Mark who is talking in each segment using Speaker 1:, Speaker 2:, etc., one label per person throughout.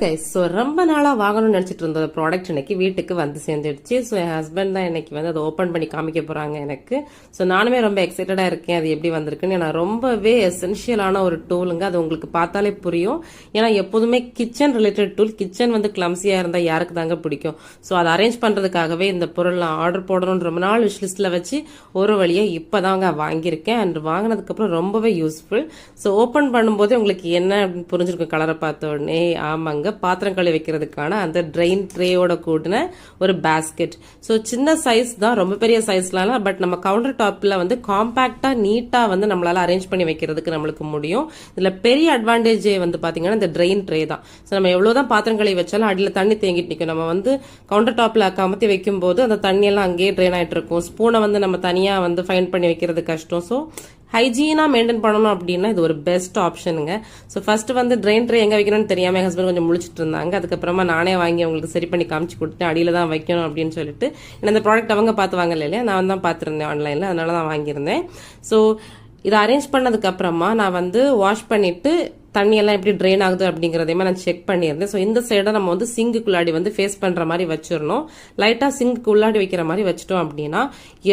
Speaker 1: Guys, so ரொம்ப நாளாக வாங்கணும்னு நினச்சிட்டு இருந்த ப்ராடக்ட் இன்னைக்கு வீட்டுக்கு வந்து சேர்ந்துடுச்சு. ஸோ என் ஹஸ்பண்ட் தான் இன்னைக்கு வந்து அதை ஓப்பன் பண்ணி காமிக்க போகிறாங்க எனக்கு. ஸோ நானுமே ரொம்ப எக்ஸைட்டடாக இருக்கேன் அது எப்படி வந்திருக்குன்னு. ஏன்னா ரொம்பவே எசென்ஷியலான ஒரு டூலுங்க, அது உங்களுக்கு பார்த்தாலே புரியும். ஏன்னா எப்போதுமே கிச்சன் ரிலேட்டட் டூல், கிச்சன் வந்து கிளம்ஸியாக இருந்தால் யாருக்கு தாங்க பிடிக்கும். ஸோ அதை அரேஞ்ச் பண்ணுறதுக்காகவே இந்த பொருள் நான் ஆர்டர் போடணும்னு ரொம்ப நாள் விஷ் லிஸ்ட்டில் வச்சு ஒரு வழியாக இப்போ தாங்க வாங்கியிருக்கேன். அண்ட் வாங்கினதுக்கப்புறம் ரொம்பவே யூஸ்ஃபுல். ஸோ ஓப்பன் பண்ணும்போது உங்களுக்கு என்ன அப்படின்னு புரிஞ்சிருக்கும் கலரை பார்த்த உடனே. ஆமாங்க, பாத்திரம் கழுவி வைக்கிறதுக்கான அந்த ட்ரெயின் ட்ரேயோட கூடின ஒரு பேஸ்கெட். ஸோ சின்ன சைஸ் தான், ரொம்ப பெரிய சைஸ்லாம், பட் நம்ம கவுண்டர் டாப்ல வந்து காம்பாக்டா நீட்டா வந்து நம்மளால அரேஞ்ச் பண்ணி வைக்கிறதுக்கு நம்மளுக்கு முடியும். இதுல பெரிய அட்வான்டேஜ் வந்து பாத்தீங்கன்னா இந்த ட்ரெயின் ட்ரே தான். ஸோ நம்ம எவ்வளவுதான் பாத்திரம் கழுவி வச்சாலும் அடியில் தண்ணி தேங்கிட்டு நிற்கும். நம்ம வந்து கவுண்டர் டாப்ல கமத்தி வைக்கும் போது அந்த தண்ணி எல்லாம் அங்கேயே ட்ரெயின் ஆயிட்டு இருக்கும். ஸ்பூனை வந்து நம்ம தனியா வந்து ஃபைண்ட் பண்ணி வைக்கிறது கஷ்டம். ஸோ ஹைஜீனா மெயின்டைன் பண்ணணும் அப்படின்னா இது ஒரு பெஸ்ட் ஆப்ஷனுங்க. ஸோ ஃபர்ஸ்ட் வந்து ட்ரெயின் ட்ரே எங்க வைக்கணும்னு தெரியாம ஹஸ்பண்ட் கொஞ்சம் முழிச்சிட்டு இருந்தாங்க. அதுக்கப்புறமா நானே வாங்கி அவங்களுக்கு சரி பண்ணி காமிச்சு கொடுத்துட்டு அடியில தான் வைக்கணும் அப்படின்னு சொல்லிட்டு, இந்த ப்ராடக்ட் அவங்க பார்த்து வாங்கல இல்லையா, நான் தான் பார்த்துருந்தேன் ஆன்லைன்ல, அதனால தான் வாங்கியிருந்தேன். ஸோ இதை அரேஞ்ச் பண்ணதுக்கு அப்புறமா நான் வந்து வாஷ் பண்ணிட்டு தண்ணி எல்லாம் எப்படி ட்ரெயின் ஆகுது அப்படிங்கறதையுமே நான் செக் பண்ணியிருந்தேன். ஸோ இந்த சைடை நம்ம வந்து சிங்குக்குள்ளாடி வந்து ஃபேஸ் பண்ற மாதிரி வச்சிடணும். லைட்டா சிங்குக்கு உள்ளாடி வைக்கிற மாதிரி வச்சிட்டோம் அப்படின்னா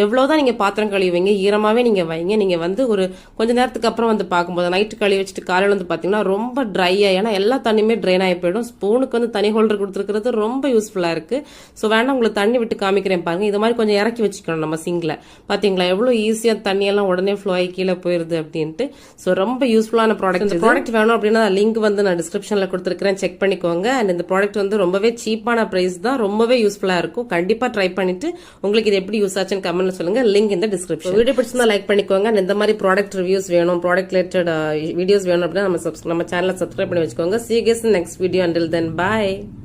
Speaker 1: எவ்வளவுதான் நீங்க பாத்திரம் கழுவிங்க ஈரமாவே நீங்க வைங்க, நீங்க வந்து ஒரு கொஞ்ச நேரத்துக்கு அப்புறம் வந்து பார்க்கும்போது நைட்டு கழுவி வச்சுட்டு காலையில் வந்து பாத்தீங்கன்னா ரொம்ப ட்ரை ஏன்னா எல்லா தண்ணியுமே ட்ரெயின் ஆகி போயிடும். ஸ்பூனுக்கு வந்து தனி ஹோல்டர் கொடுத்துருக்கிறது ரொம்ப யூஸ்ஃபுல்லா இருக்கு. ஸோ வேணா உங்களுக்கு தண்ணி விட்டு காமிக்கிறேன் பாருங்க. இது மாதிரி கொஞ்சம் இறக்கி வச்சுக்கணும் நம்ம சிங்க்ல. பாத்தீங்களா எவ்வளவு ஈஸியா தண்ணி எல்லாம் உடனே ஃப்ளோ ஆகி கீழே போயிருது அப்படின்ட்டு. ஸோ ரொம்ப யூஸ்ஃபுல்லான ப்ராடக்ட். இந்த ப்ராடக்ட் வேணும் அப்படின்னா லிங்க் வந்து நான் டிஸ்கிரிப்ஷன்ல கொடுத்துருக்கேன், செக் பண்ணிக்கோங்க. அண்ட் இந்த ப்ராடக்ட் வந்து ரொம்பவே சீப்பான பிரைஸ் தான், ரொம்பவே யூஸ்ஃபுல்லா இருக்கும். கண்டிப்பா ட்ரை பண்ணிட்டு உங்களுக்கு இது எப்படி யூஸ் ஆச்சுன்னு கமெண்ட்ல சொல்லுங்க. லிங்க் இந்த டிஸ்கிரிப்ஷன். வீடியோ பிடிச்சிருந்தா லைக் பண்ணிக்கோங்க. அண்ட் இந்த மாதிரி ப்ராடக்ட் ரிவ்யூஸ் வேணும், ப்ராடக்ட் ரிலேட்டட் வீடியோஸ் வேணும் அப்படின்னா நம்ம சேனலை சப்ஸ்கிரைப் பண்ணி வச்சுக்கோங்க. See you guys in next video. Until then, bye.